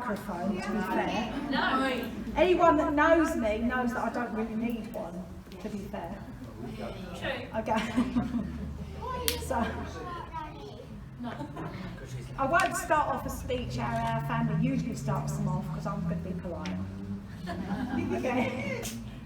microphone, to be fair. No. Anyone that knows me knows that I don't really need one, to be fair. True. Okay. So, I won't start off a speech how our family usually starts them off because I'm going to be polite. Okay.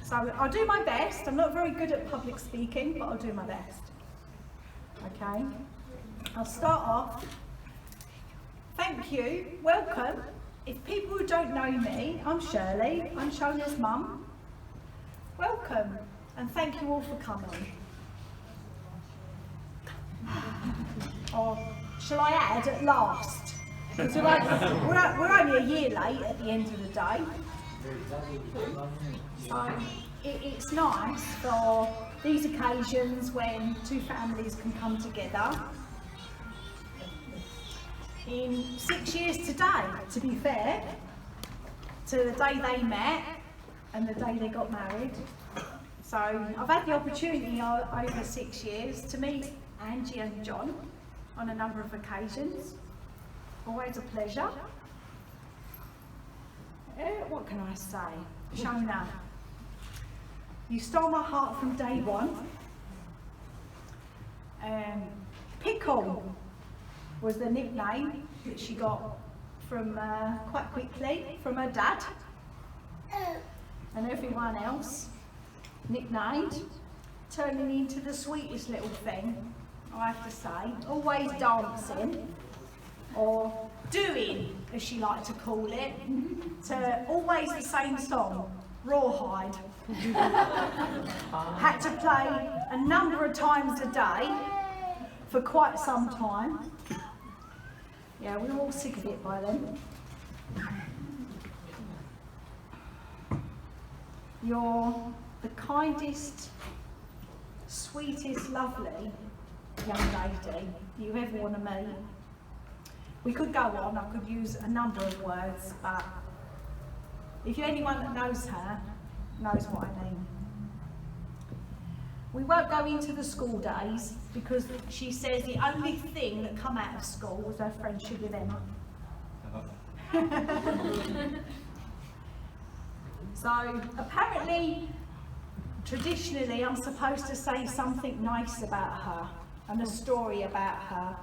So I'll do my best. I'm not very good at public speaking, but I'll do my best. Okay. I'll start off. Thank you. Welcome. If people who don't know me, I'm Shirley. I'm Shonya's mum. Welcome, and thank you all for coming. Or shall I add at last? Because we're only a year late at the end of the day. So it's nice for these occasions when two families can come together. In 6 years today, to be fair, to the day they met and the day they got married. So I've had the opportunity over 6 years to meet Angie and John on a number of occasions. Always a pleasure. What can I say? Shona, you stole my heart from day one. Pickle was the nickname that she got from quite quickly from her dad, and everyone else nicknamed, turning into the sweetest little thing, I have to say. Always dancing, or doing, as she liked to call it, to always the same song, Rawhide. Had to play a number of times a day for quite some time. Yeah, we were all sick of it by then. You're the kindest, sweetest, lovely young lady you ever want to meet. We could go on, I could use a number of words, but if you're anyone that knows her, knows what I mean. We won't go into the school days because she says the only thing that come out of school was her friendship with Emma. So apparently, traditionally, I'm supposed to say something nice about her and a story about her,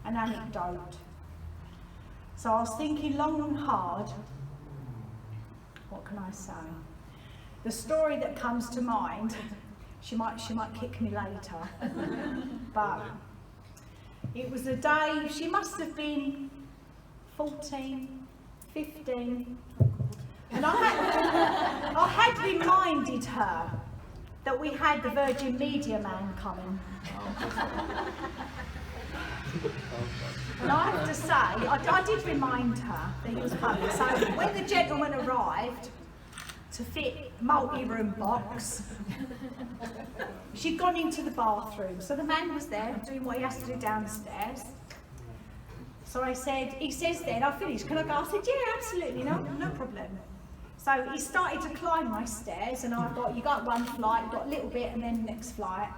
an anecdote. So I was thinking long and hard, what can I say? The story that comes to mind, she might kick me later, but it was a day, she must have been 14, 15, and I had reminded her that we had the Virgin Media Man coming. And I have to say, I did remind her that he was coming. So when the gentleman arrived to fit multi-room box, she'd gone into the bathroom. So the man was there doing what he has to do downstairs. So I said, he says then, I finished, can I go? I said, yeah, absolutely, no problem. So he started to climb my stairs, and I've got, you got one flight, you got a little bit, and then next flight.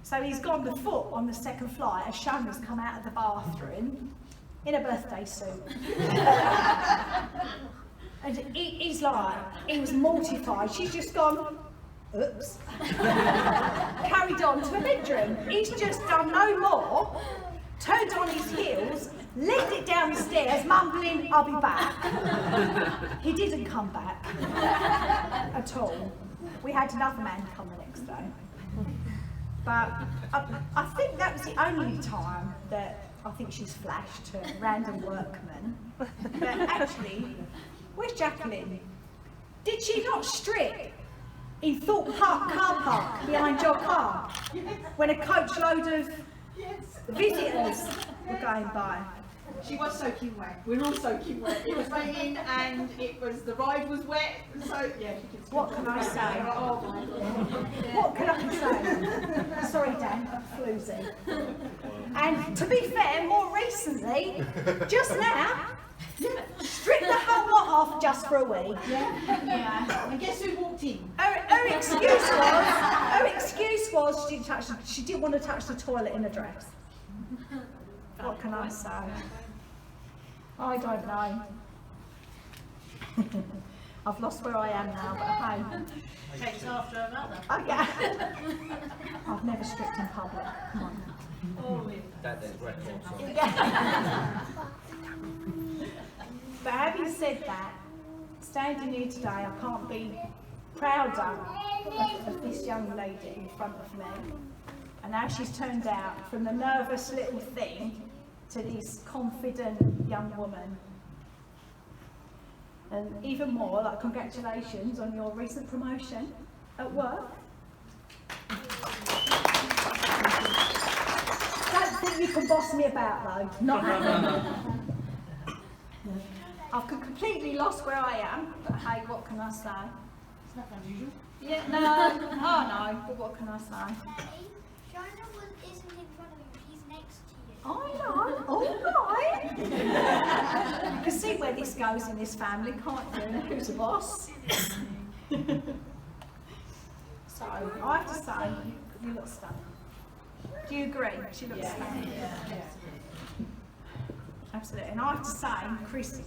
So he's gone the foot on the second flight as Shona's come out of the bathroom in a birthday suit. And he's like, he was mortified. She's just gone, oops. Carried on to the bedroom. He's just done no more, turned on his heels, legged it down the stairs, mumbling, I'll be back. He didn't come back at all. We had another man come the next day. But I think that was the only time that I think she's flashed to random workmen. But actually, where's Jacqueline? Did she not strip in Thorpe Park car park behind your car when a coachload of visitors were going by? She was soaking wet. We were all soaking wet. It was raining and the ride was wet. So yeah, she could. What can I say? Oh my God. What can I say? Sorry, Dan, floozy. And to be fair, more recently, just now, stripped the whole lot off just for a week. Yeah. And guess who walked in? Her excuse was she didn't want to touch the toilet in a dress. What can I say? I don't know. I've lost where I am now, but hey. Takes after her mother. Okay. I've never stripped in public. Come on. That's record. But having said that, standing here today, I can't be prouder of this young lady in front of me and how she's turned out from the nervous little thing to this confident young woman. And even more, like, congratulations on your recent promotion at work. Don't think you can boss me about though, not I've completely lost where I am, but hey, what can I say? It's not unusual. Yeah, no, oh no, but what can I say? Daddy, Shona isn't in front of you, she's next to you. I know, all right. You can see where this goes in this family, can't you? Who's the boss? So, I have to say, you look stunning. Do you agree? She looks stunning. Absolutely. And I have to say, Chris,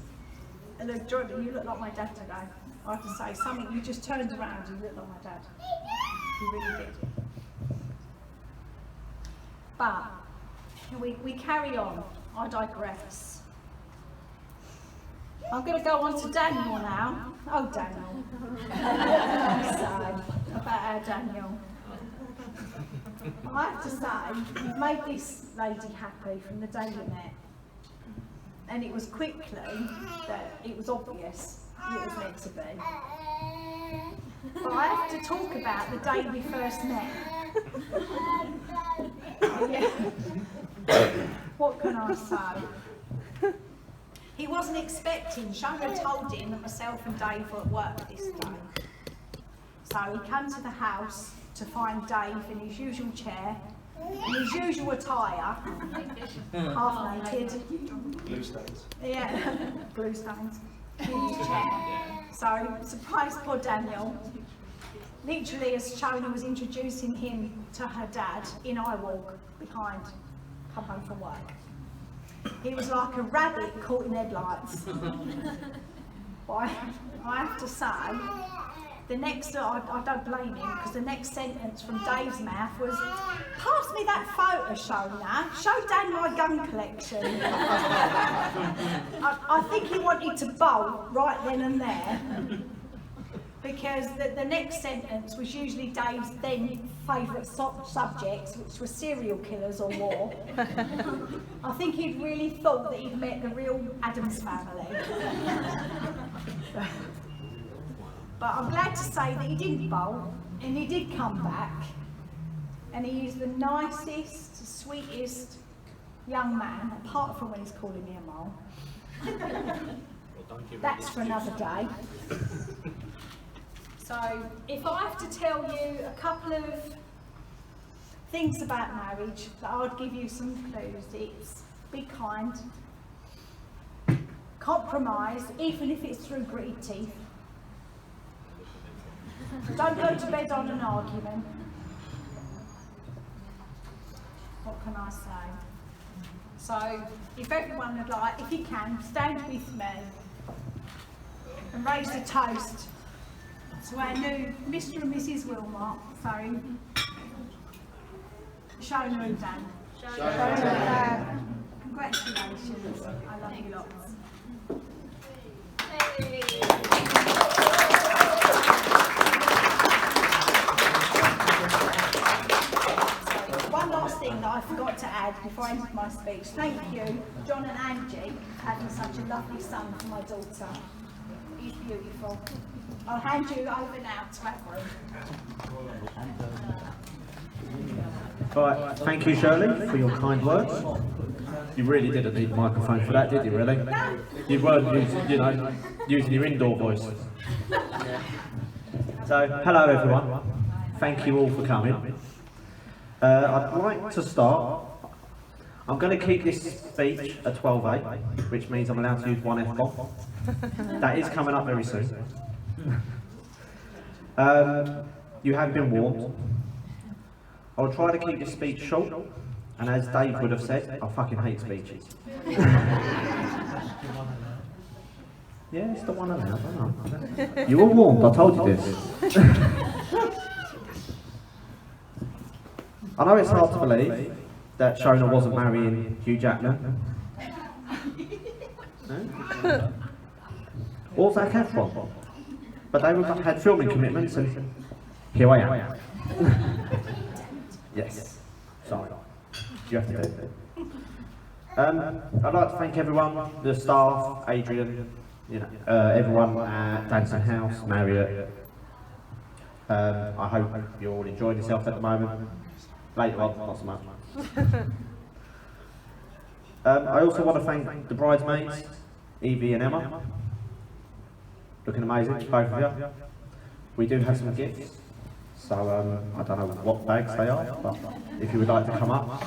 look, Jordan, you look like my dad today. I have to say, something, you just turned around and you look like my dad. You really did. But, we carry on. I digress. I'm going to go on to Daniel now. Oh, Daniel. So, about our Daniel. I have to say, you've made this lady happy from the day you met. And it was quickly that it was obvious it was meant to be. But I have to talk about the day we first met. What can I say? He wasn't expecting, Shona told him that myself and Dave were at work this day. So he came to the house to find Dave in his usual chair, in his usual attire, half naked. Blue stains. Yeah, blue stains. In his chair. So, surprised poor Daniel. Literally, as Shona was introducing him to her dad, in I walk behind, come home from work. He was like a rabbit caught in headlights. But I have to say, the next, I don't blame him, because the next sentence from Dave's mouth was, pass me that photo, Shona. Show Dan my gun collection. I think he wanted to bolt right then and there, because the next sentence was usually Dave's then favourite subjects, which were serial killers or war. I think he'd really thought that he'd met the real Addams family. But I'm glad to say that he didn't bolt, and he did come back, and he is the nicest, sweetest young man, apart from when he's calling me a mole. That's for another day. So, if I have to tell you a couple of things about marriage, that I would give you some clues. It's be kind, compromise, even if it's through gritted teeth. Don't go to bed on an argument. What can I say? So, if everyone would like, if you can, stand with me and raise a toast to our new Mr. and Mrs. Willmott. So, Shona and Dan. Congratulations. I love you lots. One last thing that I forgot to add before I ended my speech. Thank you, John and Angie, for having such a lovely son for my daughter. He's beautiful. I'll hand you over now to Edward. Right, thank you, Shirley, for your kind words. You really didn't need a microphone for that, did you, really? No. You weren't using your indoor voice. So, hello everyone. Thank you all for coming. I'd like to start. I'm going to keep this speech at 12:8, which means I'm allowed to use one F-bomb. That is coming up very soon. You have been warned. I'll try to keep this speech short, and as Dave would have said, I fucking hate speeches. Yeah, it's the one allowed, I know. You were warned, I told you this. I know it's hard to believe that Shona wasn't marrying Hugh Jackman. No? Or Zac Efron. But they had filming commitments and here I am. Yes. Sorry. You have to do it. I'd like to thank everyone, the staff, Adrian, everyone at Danson House, Marriott. I hope you're all enjoying yourself at the moment. Later on, not so much. I also want to thank the bridesmaids, Evie and Emma. Looking amazing, both of you. We do have some gifts, so I don't know what bags they are, but if you would like to come up.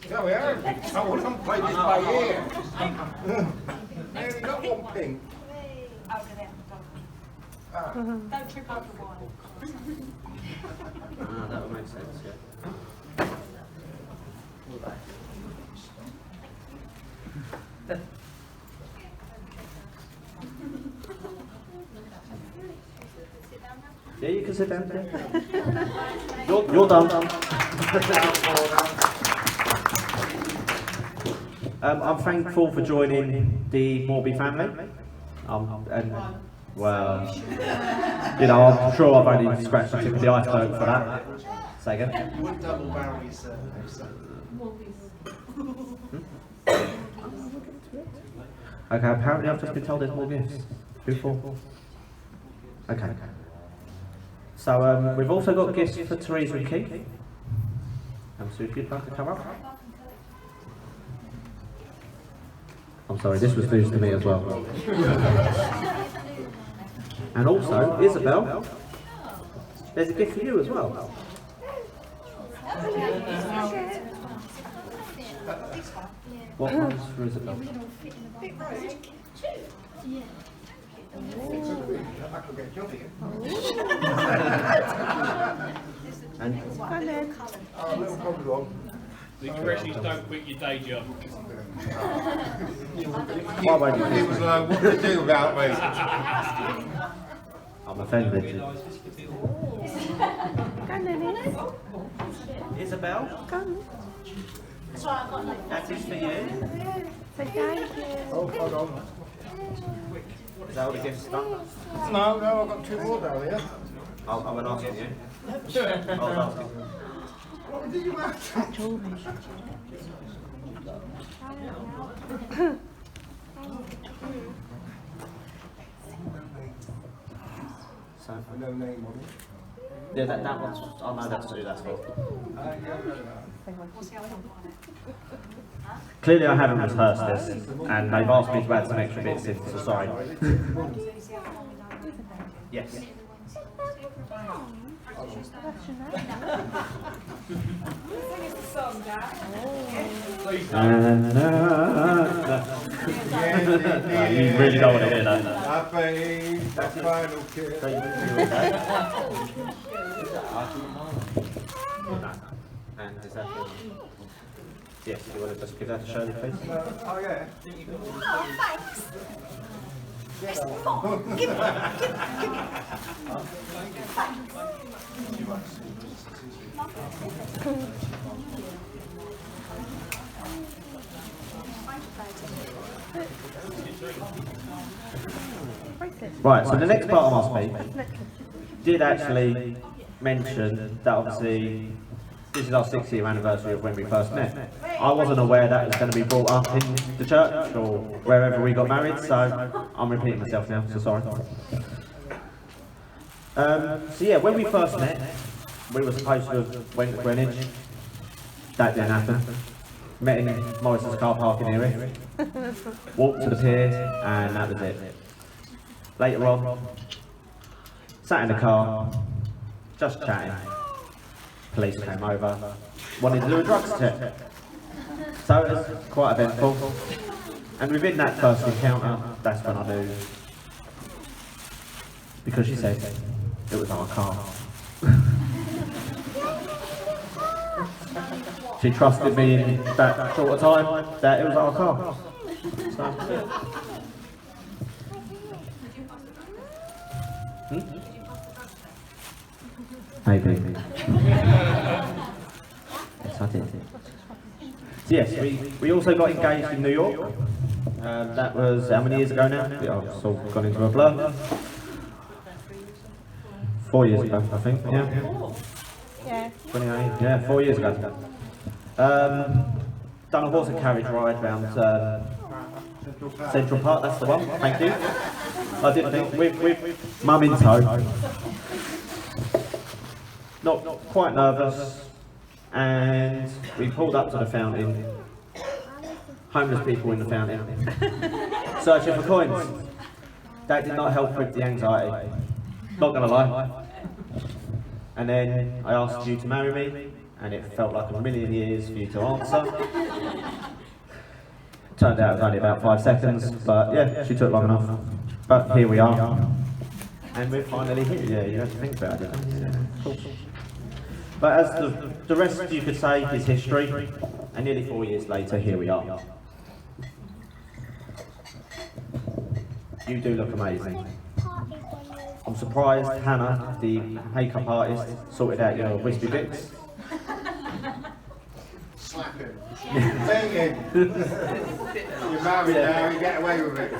No, we haven't. I want to play this by ear. They only got one pink. Over there. Don't trip over one. That would make sense, yeah. Yeah, you can sit down there. You're done. I'm thankful for joining the Morby family. And, well, I'm sure I've only scratched the tip of the iceberg for that. Say again? You would double Barry's Okay, apparently I've just been told there's more gifts. Who for? Okay. So we've also got gifts for Teresa and Keith. So if you'd like to come up. I'm sorry, this was news to me as well. And also, Isabel, there's a gift for you as well. What one's for Isabel? And Little probably one. The expressions don't quit your day job. why won't you He was kiss me? like, what do you do about me? I'm offended. Isabel? That is for you. Oh, hold on. Is that all the gifts done? No, I've got two more down here. I was asking you. I was asking. What did you ask? So, No name on it. yeah, that one's. I know that's who that's for. Clearly, I haven't rehearsed this, and they've asked me to add some extra bits in, so sorry. Yes. You really don't want to hear that. Happy, the final kiss. And is that your... Yes, you want to just give that to Shirley, please? Oh, yeah. Oh, thanks. Yes, come on. Give Right, so the next part of my speech did actually mention that obviously this is our 6th-year anniversary of when we first met. I wasn't aware that was going to be brought up in the church or wherever we got married, so I'm repeating myself now, so sorry. So yeah, when we first met, we were supposed to have went to Greenwich. That didn't happen. Met in Morrison's car park in Erie. Walked to the pier, and that was it. Later on, sat in the car, just chatting. Police came over, wanted to do a drugs check. So it was quite eventful. And within that first encounter, that's when I knew. Because she said, It was our car. She trusted me in that short of time that it was our car. So, yeah. Maybe. Yes, I did. So yes, we also got engaged in New York. That was how many years ago now? Yeah, I've sort of gone into a blur. 4 years ago, I think. Yeah. Yeah. 28, yeah, 4 years ago. Done a horse and carriage ride round Central Park, that's the one, thank you. I did think, with mum in tow. Not quite nervous, and we pulled up to the fountain. Homeless people in the fountain, searching for coins. That did not help with the anxiety, not gonna lie. And then I asked you to marry me, and it felt like a million years for you to answer. Turned out it was only about 5 seconds, but yeah, she took long enough. But here we are, and we're finally here. Yeah, you have to think about it. Yeah, cool. But as the rest you could say is history, and nearly 4 years later, here we are. You do look amazing. I'm surprised Hannah, the makeup artist, sorted out your wispy bits. Slap him. Bang him. You're married now, you get away with it.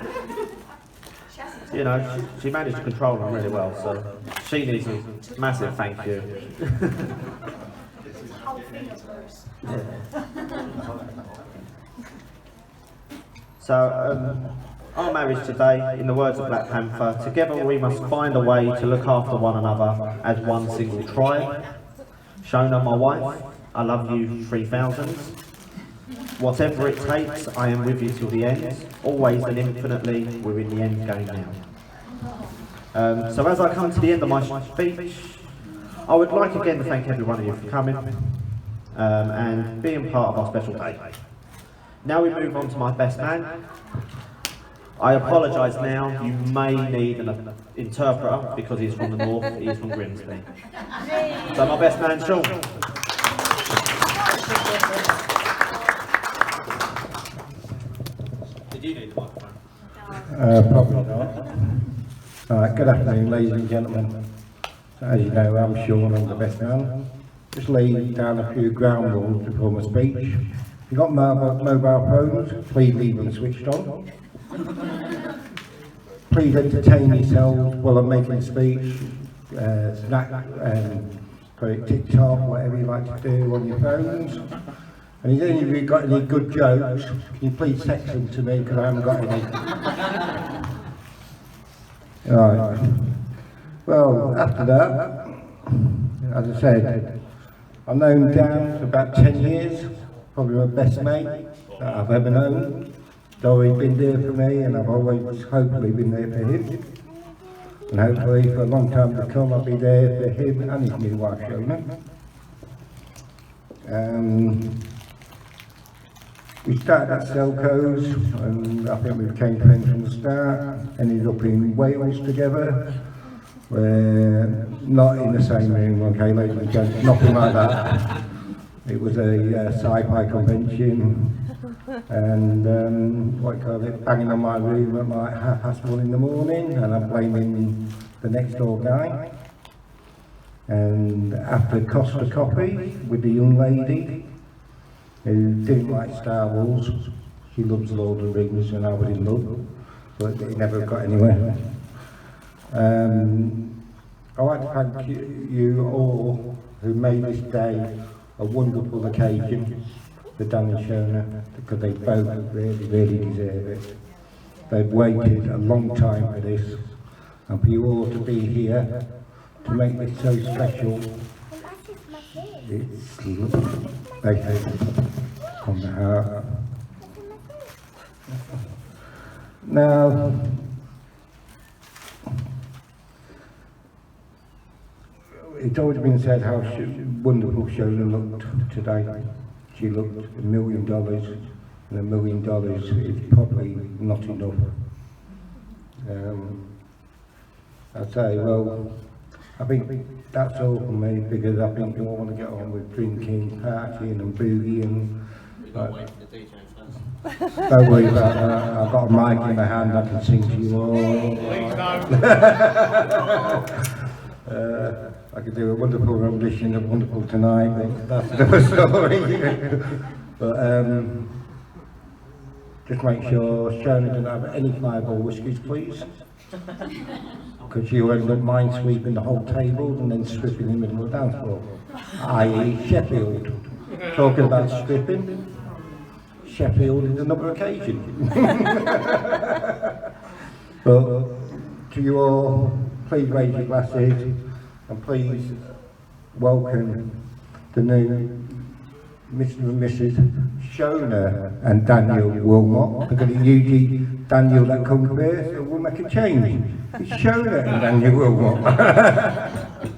You know, she managed to control them really well, so she needs a massive thank you. So, our marriage today, in the words of Black Panther, together we must find a way to look after one another as one single tribe. Shona, my wife, I love you 3000. Whatever it takes, I am with you till the end. Always and infinitely, we're in the end game now. So as I come to the end of my speech, I would like again to thank every one of you for coming and being part of our special day. Now we move on to my best man. I apologise now, you may need an interpreter because he's from the north, he's from Grimsby. So my best man, Sean. Did you need the microphone? Probably not. Alright, good afternoon ladies and gentlemen. So as you know, I'm Sean, I'm the best man. Just lay down a few ground rules before my speech. If you've got mobile phones, please leave them switched on. Please entertain yourselves while I'm making a speech. Snack, TikTok, whatever you like to do on your phones. And if any of you got any good jokes, can you please text them to me because I haven't got any. Right. Well, after that, as I said, I've known Dan for about 10 years, probably my best mate that I've ever known. He's always been there for me and I've always hopefully been there for him. And hopefully for a long time to come I'll be there for him and his new wife Shona. We started at Selco's and I think we became friends from the start. Ended up in Wales together. We're not in the same room, okay ladies and gentlemen, nothing like that. It was a sci-fi convention and what you call it, banging on my room at like 1:30 in the morning and I'm blaming the next door guy. And after Costa Coffee with the young lady who didn't like Star Wars, she loves Lord of the Rings and I was in love, but it never got anywhere. I'd like to thank you all who made this day a wonderful occasion for Dan and Shona, because they both really deserve it. They've waited a long time for this, and for you all to be here to make this so special. It's lovely from the heart. Now, it's always been said how wonderful Shona looked today. She looked $1 million, and $1 million is probably not enough. I'd say, well, I think that's all for me because I think you all want to get on with drinking, partying and boogieing. We've got to wait for the DJ first. Don't worry about that. I've got a mic in my hand, I can sing to you all. Please don't. I could do a wonderful rendition of Wonderful Tonight, but that's another story. But just make sure Shona doesn't have any fireball whiskies, please. Because you end up minesweeping the whole table and then stripping in the middle of the dance floor. I.e. Sheffield. Talking about stripping, Sheffield is another occasion. But to you all, please raise your glasses and please welcome the new Mr. and Mrs. Shona and Daniel Willmott, because it's usually Daniel that comes first, so we'll make a change. It's Shona and Daniel Willmott.